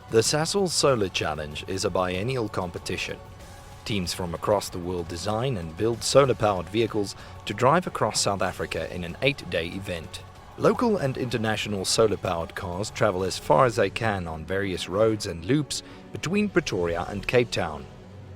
The SASOL Solar Challenge is a biennial competition. Teams from across the world design and build solar-powered vehicles to drive across South Africa in an 8-day event. Local and international solar-powered cars travel as far as they can on various roads and loops between Pretoria and Cape Town.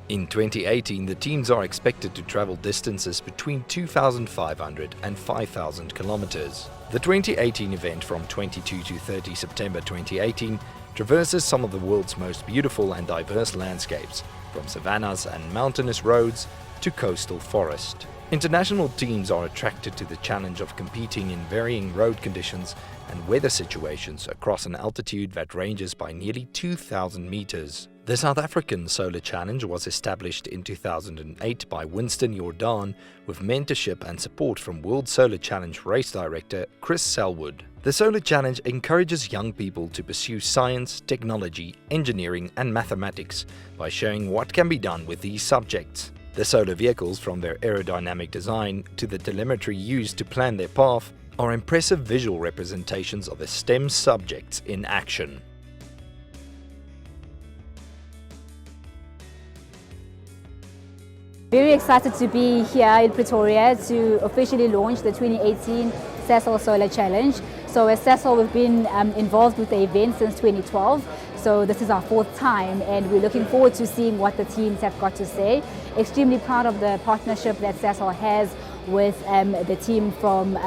In 2018, the teams are expected to travel distances between 2,500 and 5,000 kilometers. The 2018 event from 22 to 30 September 2018 traverses some of the world's most beautiful and diverse landscapes, from savannas and mountainous roads to coastal forest. International teams are attracted to the challenge of competing in varying road conditions and weather situations across an altitude that ranges by nearly 2,000 meters. The South African Solar Challenge was established in 2008 by Winston Jordan with mentorship and support from World Solar Challenge race director Chris Selwood. The Solar Challenge encourages young people to pursue science, technology, engineering and mathematics by showing what can be done with these subjects. The solar vehicles, from their aerodynamic design to the telemetry used to plan their path, are impressive visual representations of the STEM subjects in action. Very excited to be here in Pretoria to officially launch the 2018 SASOL Solar Challenge. So as SASOL, we've been involved with the event since 2012. So this is our 4th time and we're looking forward to seeing what the teams have got to say. Extremely proud of the partnership that SASOL has with the team from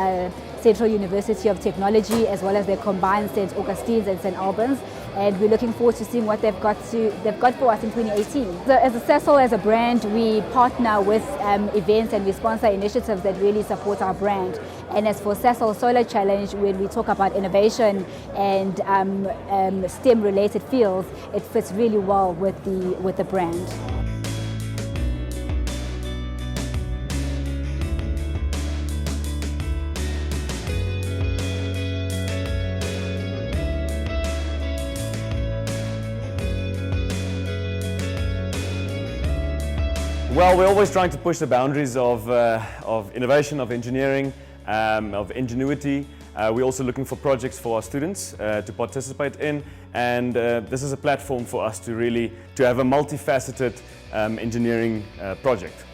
Central University of Technology, as well as their combined St. Augustine's and St. Albans, and we're looking forward to seeing what they've got for us in 2018. So as a SASOL, as a brand, we partner with events and we sponsor initiatives that really support our brand. And as for SASOL Solar Challenge, when we talk about innovation and STEM-related fields, it fits really well with the brand. Well, we're always trying to push the boundaries of innovation, of engineering, of ingenuity. We're also looking for projects for our students to participate in, and this is a platform for us to have a multifaceted engineering project.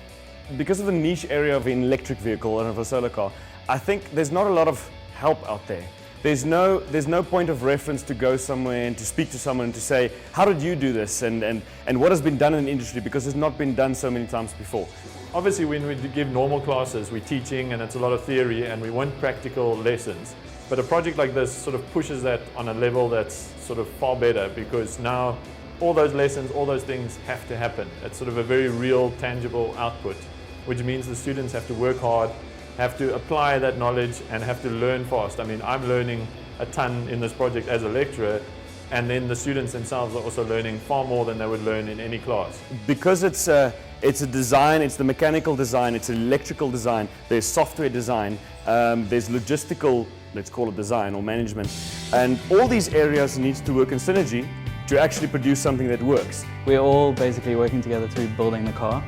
Because of the niche area of an electric vehicle and of a solar car, I think there's not a lot of help out there. There's no point of reference to go somewhere and to speak to someone and to say, how did you do this, and what has been done in the industry, because it's not been done so many times before. Obviously, when we give normal classes, we're teaching and it's a lot of theory and we want practical lessons. But a project like this sort of pushes that on a level that's sort of far better, because now all those lessons, all those things have to happen. It's sort of a very real, tangible output, which means the students have to work hard, have to apply that knowledge and have to learn fast. I mean, I'm learning a ton in this project as a lecturer, and then the students themselves are also learning far more than they would learn in any class. Because it's a design, it's the mechanical design, it's electrical design, there's software design, there's logistical, let's call it design or management, and all these areas need to work in synergy to actually produce something that works. We're all basically working together through building the car.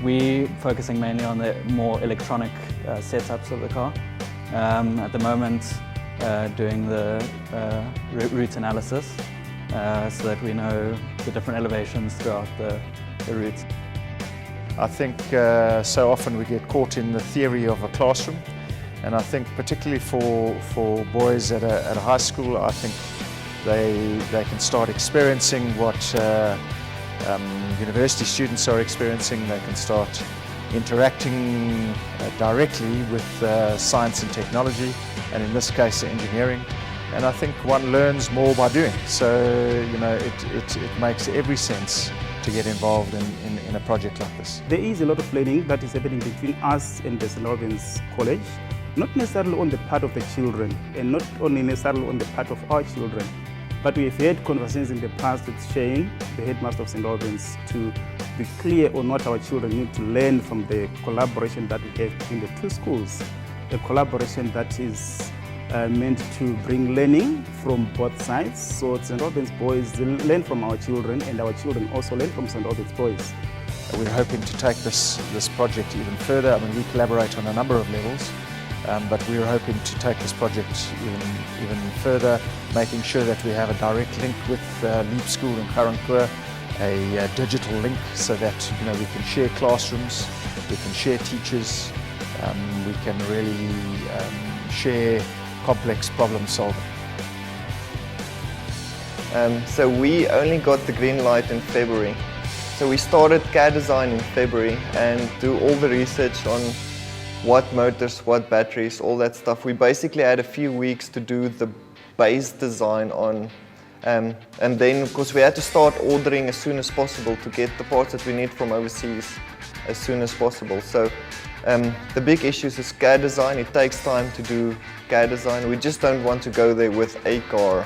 We're focusing mainly on the more electronic setups of the car. At the moment, doing the route analysis so that we know the different elevations throughout the route. I think so often we get caught in the theory of a classroom, and I think particularly for boys at a high school, I think they can start experiencing what university students are experiencing. They can start interacting directly with science and technology, and in this case engineering, and I think one learns more by doing. So it makes every sense to get involved in a project like this. There is a lot of learning that is happening between us and the St. Albans College, not necessarily on the part of the children and not only necessarily on the part of our children, but we've had conversations in the past with Shane, the headmaster of St. Albans, to be clear on what our children need to learn from the collaboration that we have between the two schools. A collaboration that is meant to bring learning from both sides. So St. Albans boys learn from our children, and our children also learn from St. Albans boys. We're hoping to take this project even further. I mean, we collaborate on a number of levels. but we're hoping to take this project even further, making sure that we have a direct link with Leap School in Karankua, a digital link so that we can share classrooms, we can share teachers, we can really share complex problem solving. So we only got the green light in February. So we started CAD design in February and do all the research on what motors, what batteries, all that stuff. We basically had a few weeks to do the base design on, and then of course we had to start ordering as soon as possible to get the parts that we need from overseas as soon as possible. So the big issue is CAD design. It takes time to do CAD design. We just don't want to go there with a car.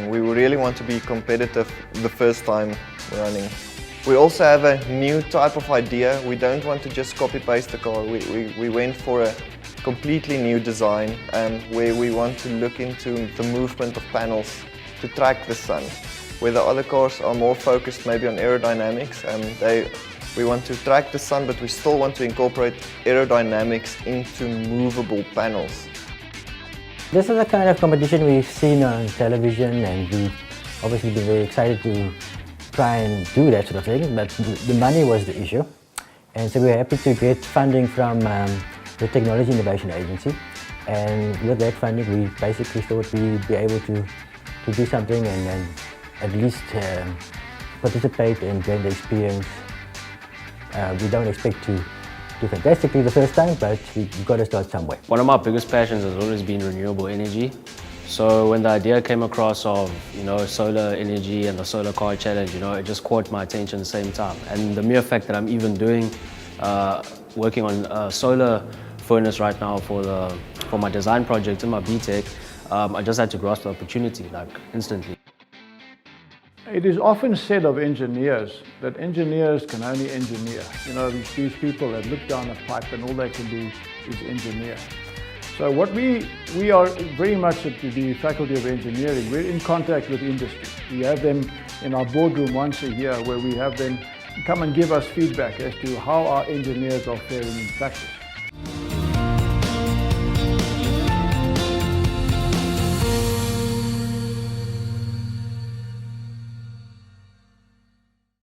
We really want to be competitive the first time running. We also have a new type of idea. We don't want to just copy-paste the car. We went for a completely new design where we want to look into the movement of panels to track the sun. Where the other cars are more focused maybe on aerodynamics, we want to track the sun, but we still want to incorporate aerodynamics into movable panels. This is the kind of competition we've seen on television, and we've obviously been very excited to try and do that sort of thing, but the money was the issue. And so we were happy to get funding from the Technology Innovation Agency. And with that funding, we basically thought we'd be able to do something and at least participate and gain the experience. We don't expect to do fantastically the first time, but we've got to start somewhere. One of my biggest passions has always been renewable energy. So when the idea came across of solar energy and the solar car challenge, it just caught my attention at the same time. And the mere fact that I'm even working on a solar furnace right now for my design project in my BTech, I just had to grasp the opportunity instantly. It is often said of engineers that engineers can only engineer. These people that look down a pipe and all they can do is engineer. So what we are very much at the Faculty of Engineering, we're in contact with industry. We have them in our boardroom once a year where we have them come and give us feedback as to how our engineers are faring in practice.